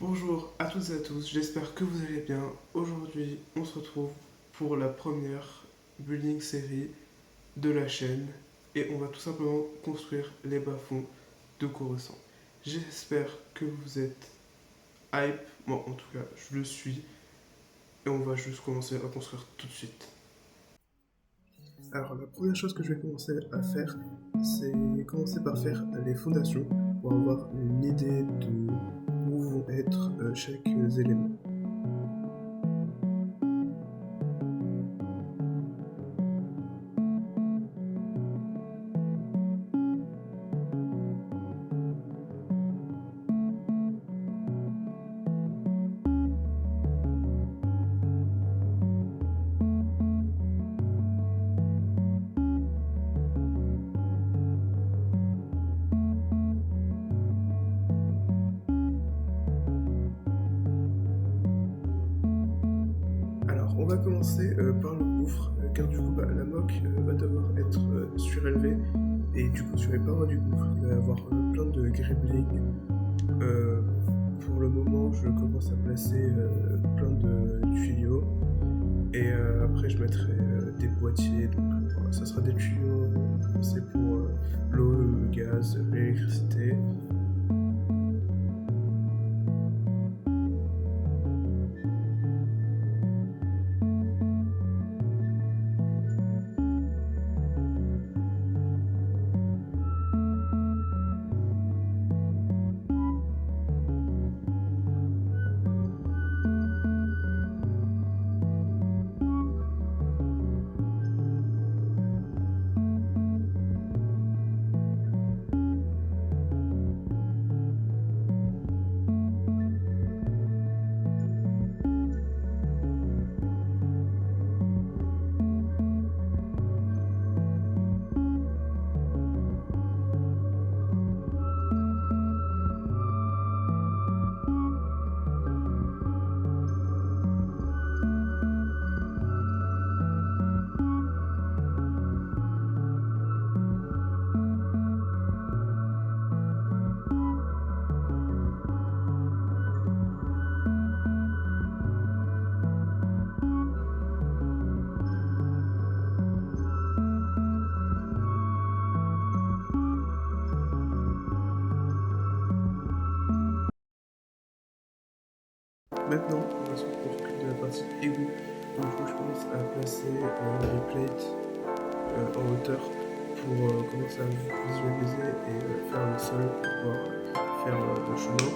Bonjour à toutes et à tous, j'espère que vous allez bien. Aujourd'hui, on se retrouve pour la première building série de la chaîne et on va tout simplement construire les bas-fonds de Coruscant. J'espère que vous êtes hype, moi en tout cas je le suis et on va juste commencer à construire tout de suite. Alors la première chose que je vais commencer à faire, c'est commencer par faire les fondations pour avoir une idée de où vont être chaque élément. Alors, on va commencer par le gouffre, car du coup, la moque va devoir être surélevée, et du coup, sur les parois du gouffre, il va y avoir plein de gribling. Euh, pour le moment, je commence à placer plein de tuyaux, et après, je mettrai des boîtiers, donc voilà, ça sera des tuyaux, c'est pour l'eau, le gaz, l'électricité. Maintenant, on va se occuper de la partie égout. Donc, il faut que je commence à placer les plates en hauteur pour commencer à visualiser et faire le sol pour pouvoir faire le chemin.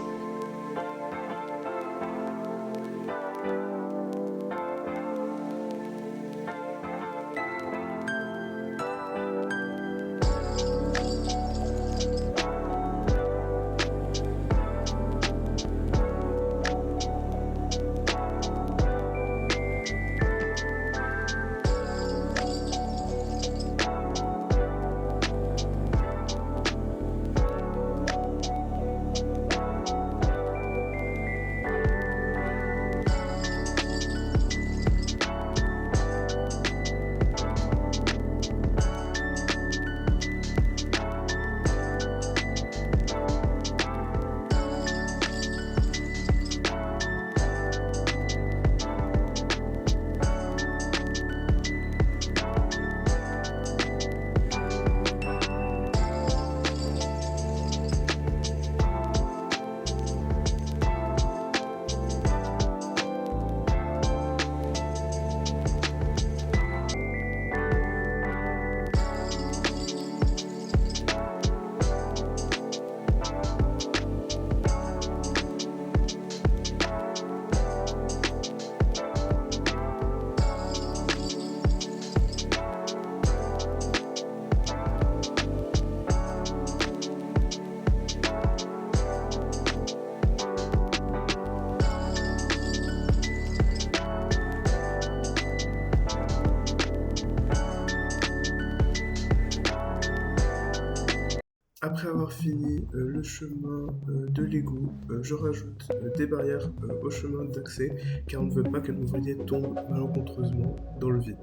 Après avoir fini le chemin de l'égout, je rajoute des barrières au chemin d'accès car on ne veut pas que l'ouvrier tombe malencontreusement dans le vide.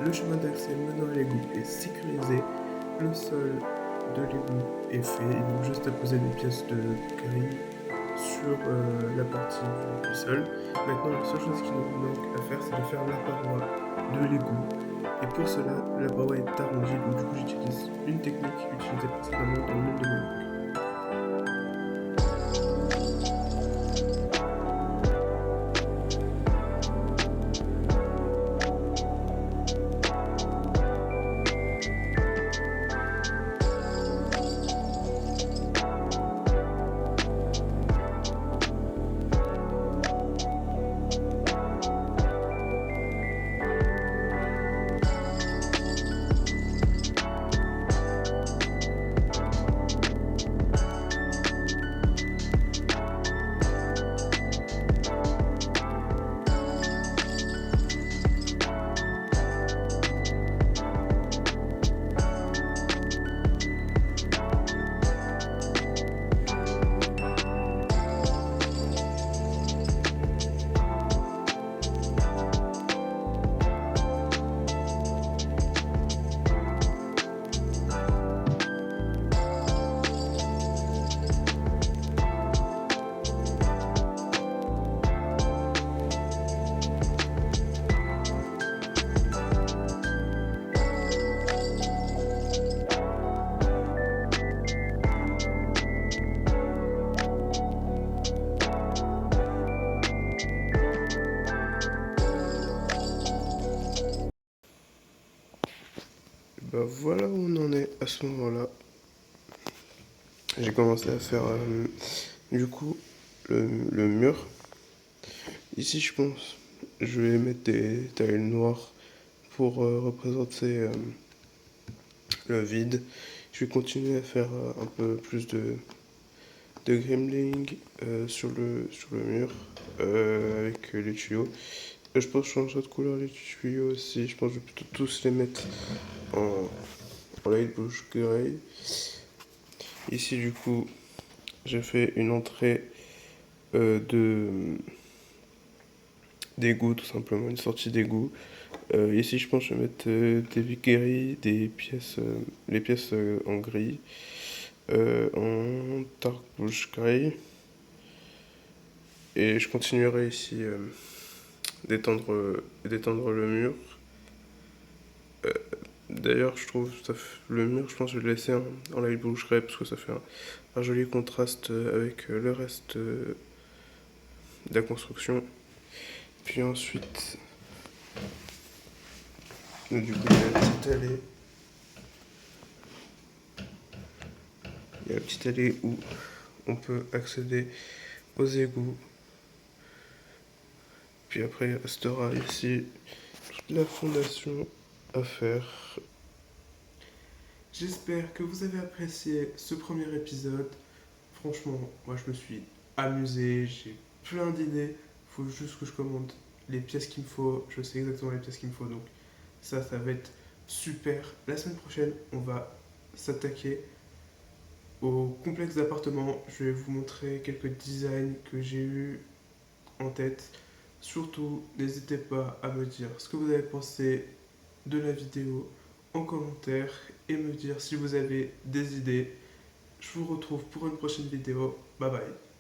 Le chemin d'accès menant à l'égout est sécurisé. Le sol de l'égout est fait. Il manque juste à poser des pièces de grille sur la partie du sol. Maintenant, la seule chose qui nous manque à faire, c'est de faire la paroi de l'égout. Et pour cela, la paroi est arrondie. Donc du coup, j'utilise une technique utilisée précédemment dans l'une de mes blocs. Bah voilà où on en est à ce moment-là. J'ai commencé à faire du coup le mur. Ici, je pense, je vais mettre des tailles noires pour représenter le vide. Je vais continuer à faire un peu plus de grimling sur le mur avec les tuyaux. Je pense que je changerai de couleur les tuyaux aussi. Je pense que je vais plutôt tous les mettre en light blush grey. Ici, du coup, j'ai fait une entrée d'égout, tout simplement, une sortie d'égout. Ici, je pense que je vais mettre des gris, des pièces, les pièces en gris, en dark blush grey. Et je continuerai ici d'étendre le mur. D'ailleurs, je trouve le mur, je pense que je vais le laisser en light blush grey parce que ça fait un joli contraste avec le reste de la construction. Puis ensuite, du coup, il y a la petite allée. Il y a la petite allée où on peut accéder aux égouts. Puis après, il restera ici la fondation à faire. J'espère que vous avez apprécié ce premier épisode. Franchement, moi je me suis amusé, j'ai plein d'idées. Faut juste que je commande les pièces qu'il me faut. Je sais exactement les pièces qu'il me faut, donc ça va être super. La semaine prochaine, on va s'attaquer au complexe d'appartements. Je vais vous montrer quelques designs que j'ai eu en tête. Surtout, n'hésitez pas à me dire ce que vous avez pensé de la vidéo en commentaire et me dire si vous avez des idées. Je vous retrouve pour une prochaine vidéo. Bye bye.